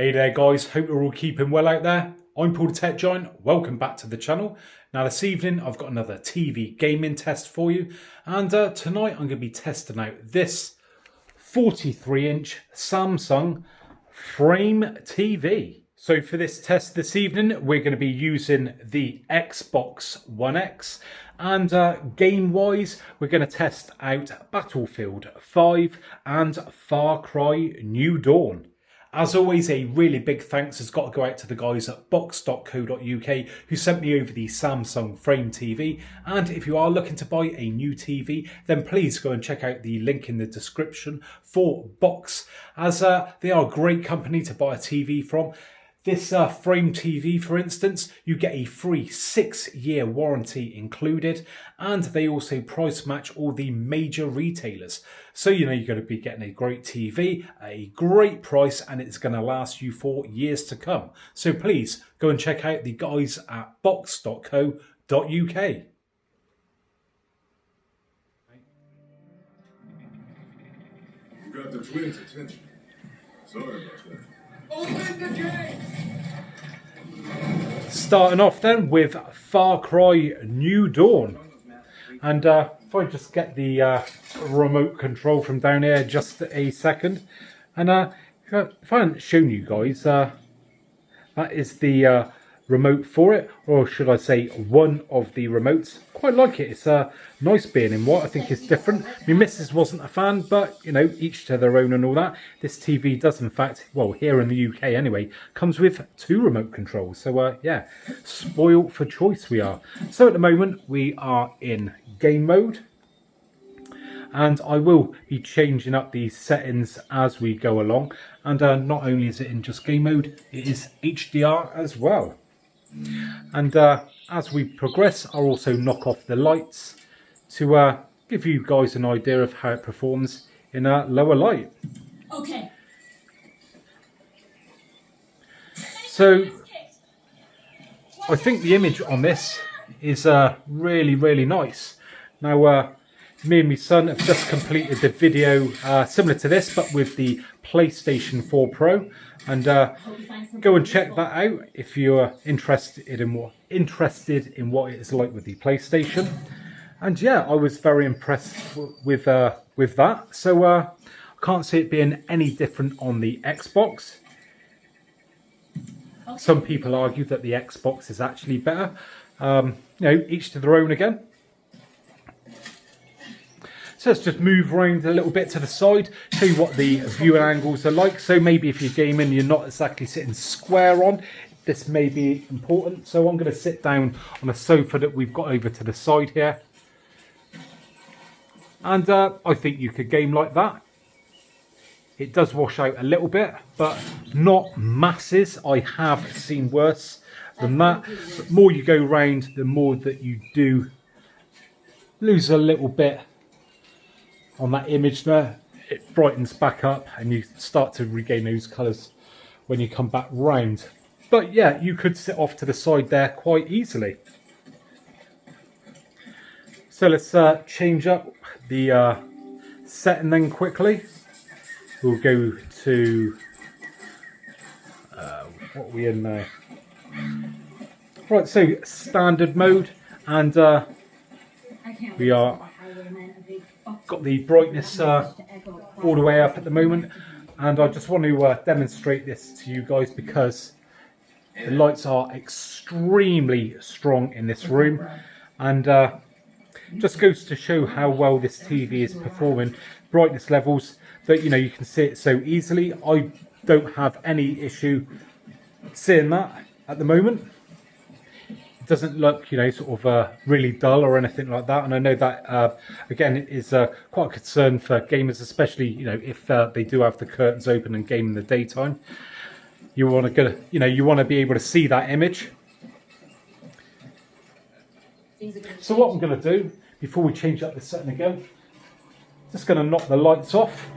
Hey there guys, hope you're all keeping well out there. I'm Paul the Tech Giant, welcome back to the channel. Now this evening I've got another TV gaming test for you, and tonight I'm going to be testing out this 43-inch Samsung Frame TV. So for this test this evening we're going to be using the Xbox One X, and game wise we're going to test out Battlefield 5 and Far Cry New Dawn. As always, a really big thanks has got to go out to the guys at box.co.uk who sent me over the Samsung Frame TV. And if you are looking to buy a new TV, then please go and check out the link in the description for Box, as they are a great company to buy a TV from. This Frame TV, for instance, you get a free 6-year warranty included, and they also price match all the major retailers. So you know you're going to be getting a great TV, a great price, and it's going to last you for years to come. So please go and check out the guys at box.co.uk. You got the twins' attention. Sorry about that. Open the gate! Starting off then with Far Cry New Dawn. And if I just get the remote control from down here just a second. And if I haven't shown you guys, that is the remote for it, or should I say one of the remotes. Quite like it. It's nice being in white. I think it's different. My missus wasn't a fan, but you know, each to their own and all that. This TV does in fact, well here in the UK anyway, comes with 2 remote controls. So yeah, spoiled for choice we are. So at the moment we are in game mode, and I will be changing up these settings as we go along. And not only is it in just game mode, it is HDR as well. And as we progress, I'll also knock off the lights to give you guys an idea of how it performs in a lower light. Okay. So I think the image on this is really nice. Now me and my son have just completed the video similar to this, but with the PlayStation 4 Pro, and go and check that out if you're interested in what it is like with the PlayStation. And yeah, I was very impressed with that. So I can't see it being any different on the Xbox. Some people argue that the Xbox is actually better. You know, each to their own again. So let's just move around a little bit to the side, show you what the viewing angles are like. So maybe if you're gaming, you're not exactly sitting square on, this may be important. So I'm going to sit down on a sofa that we've got over to the side here. And I think you could game like that. It does wash out a little bit, but not masses. I have seen worse than that. But the more you go round, the more that you do lose a little bit on that image there. It brightens back up and you start to regain those colours when you come back round. But yeah, you could sit off to the side there quite easily. So let's change up the setting then quickly. We'll go to what are we in now? Right, so standard mode, and we are got the brightness all the way up at the moment, and I just want to demonstrate this to you guys because the lights are extremely strong in this room, and just goes to show how well this TV is performing. Brightness levels that, you know, you can see it so easily. I don't have any issue seeing that at the moment. Doesn't look, you know, sort of really dull or anything like that. And I know that again, it is quite a concern for gamers, especially, you know, if they do have the curtains open and game in the daytime. You want to go, you know, you want to be able to see that image. So what I'm going to do before we change up the setting again, just going to knock the lights off.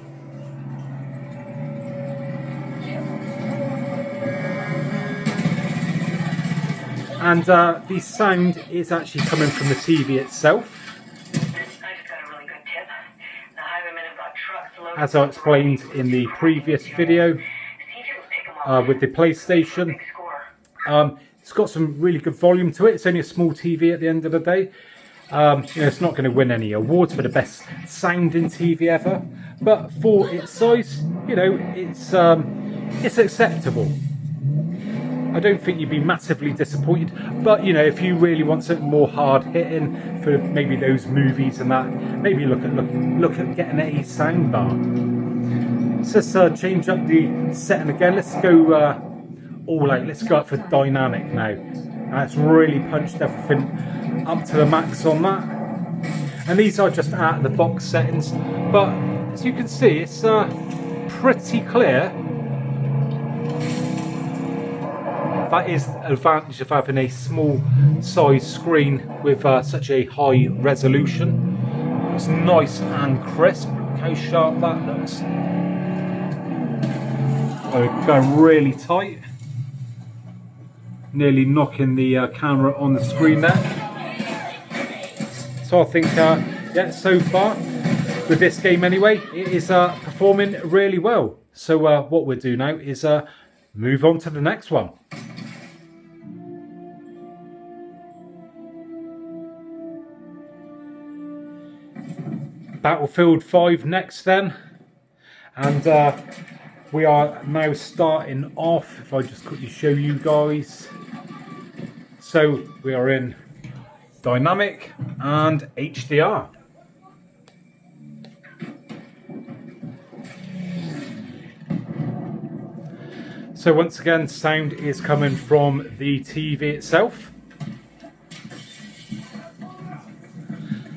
And the sound is actually coming from the TV itself. As I explained in the previous video, with the PlayStation. It's got some really good volume to it. It's only a small TV at the end of the day. It's not going to win any awards for the best sounding TV ever, but for its size, it's acceptable. I don't think you'd be massively disappointed, but if you really want something more hard hitting for maybe those movies and that, maybe look at getting a soundbar. Let's just change up the setting again. Let's go all out. Let's go up for dynamic now. That's really punched everything up to the max on that. And these are just out of the box settings, but as you can see, it's pretty clear. That is the advantage of having a small size screen with such a high resolution. It's nice and crisp. Look how sharp that looks. Oh, going really tight. Nearly knocking the camera on the screen there. So I think, yeah, so far with this game anyway, it is performing really well. So what we'll do now is move on to the next one. Battlefield 5 next then, and we are now starting off. If I just quickly show you guys, so we are in dynamic and HDR. So once again, sound is coming from the TV itself.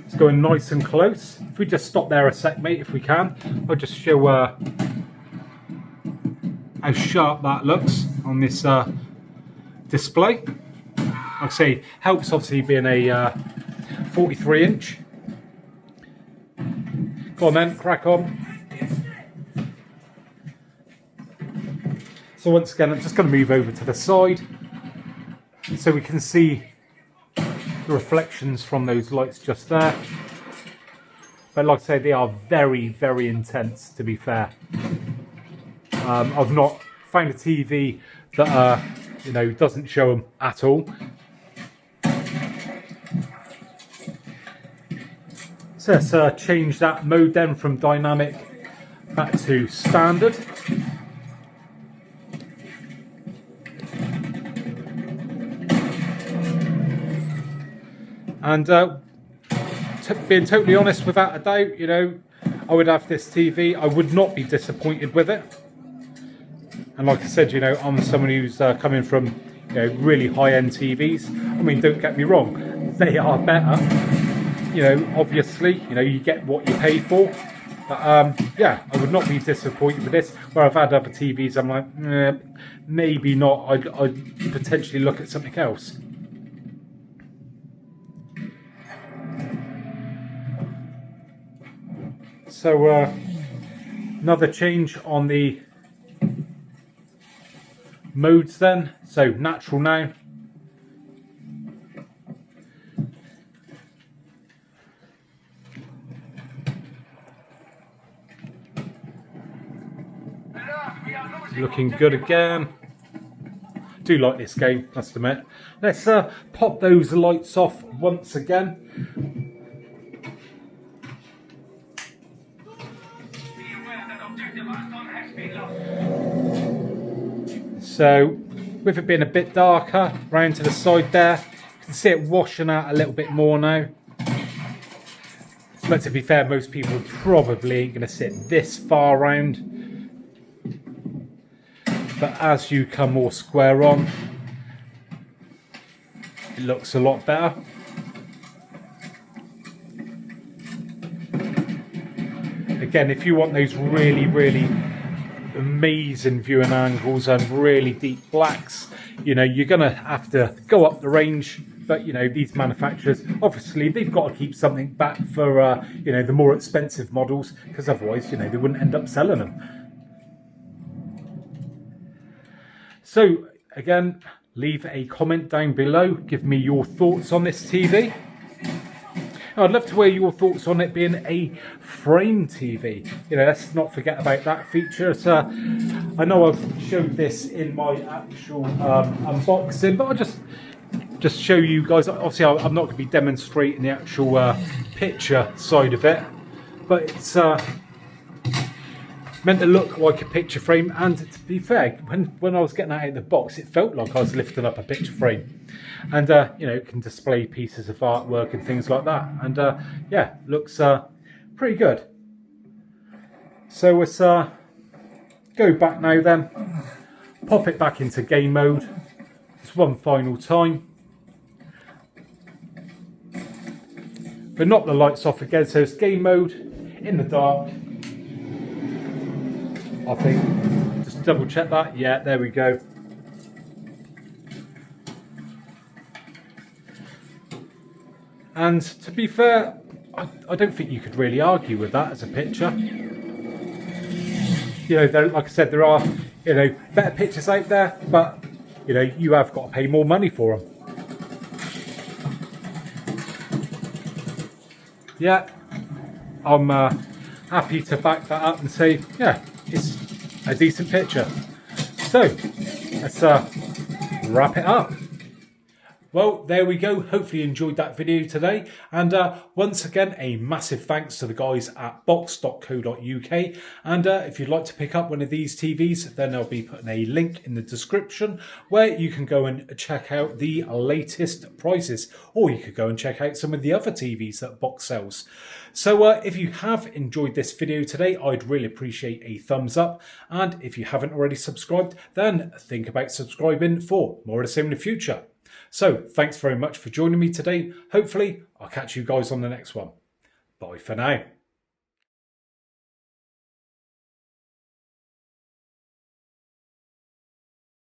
It's going nice and close. If we just stop there a sec, mate, if we can, I'll just show how sharp that looks on this display. Like I say, helps obviously being a 43 inch. Go on then, crack on. So once again, I'm just going to move over to the side so we can see the reflections from those lights just there. But like I say, they are very, very intense, to be fair. I've not found a TV that doesn't show them at all. So let's change that mode then from dynamic back to standard. And being totally honest, without a doubt, I would have this TV. I would not be disappointed with it. And like I said, I'm someone who's coming from really high-end TVs. I mean, don't get me wrong, they are better. Obviously, you get what you pay for. But yeah, I would not be disappointed with this. Where I've had other TVs, I'm like, maybe not. I'd potentially look at something else. So another change on the modes then. So natural now. Looking good again. Do like this game, must admit. Let's pop those lights off once again. So, with it being a bit darker, round to the side there, you can see it washing out a little bit more now. But to be fair, most people probably ain't going to sit this far round. But as you come more square on, it looks a lot better. Again, if you want those really, really amazing viewing angles and really deep blacks, you're gonna have to go up the range. But these manufacturers, obviously, they've got to keep something back for the more expensive models, because otherwise they wouldn't end up selling them. So again, leave a comment down below, give me your thoughts on this TV. I'd love to hear your thoughts on it being a frame TV. Let's not forget about that feature. I know I've showed this in my actual unboxing, but I'll just show you guys. Obviously, I'm not going to be demonstrating the actual picture side of it, but it's meant to look like a picture frame. And to be fair, when I was getting that out of the box, it felt like I was lifting up a picture frame. And you know, it can display pieces of artwork and things like that. And yeah, looks pretty good. So let's go back now then, pop it back into game mode just one final time, but knock the lights off again, so it's game mode in the dark. I think, just double check that, yeah, there we go. And to be fair, I don't think you could really argue with that as a picture. You know, like I said, there are, you know, better pictures out there, but, you know, you have got to pay more money for them. Yeah, I'm happy to back that up and say, yeah, it's a decent picture. So, let's wrap it up. Well, there we go. Hopefully you enjoyed that video today. And once again, a massive thanks to the guys at box.co.uk. And if you'd like to pick up one of these TVs, then I'll be putting a link in the description where you can go and check out the latest prices. Or you could go and check out some of the other TVs that Box sells. So if you have enjoyed this video today, I'd really appreciate a thumbs up. And if you haven't already subscribed, then think about subscribing for more of the same in the future. So, thanks very much for joining me today. Hopefully, I'll catch you guys on the next one. Bye for now.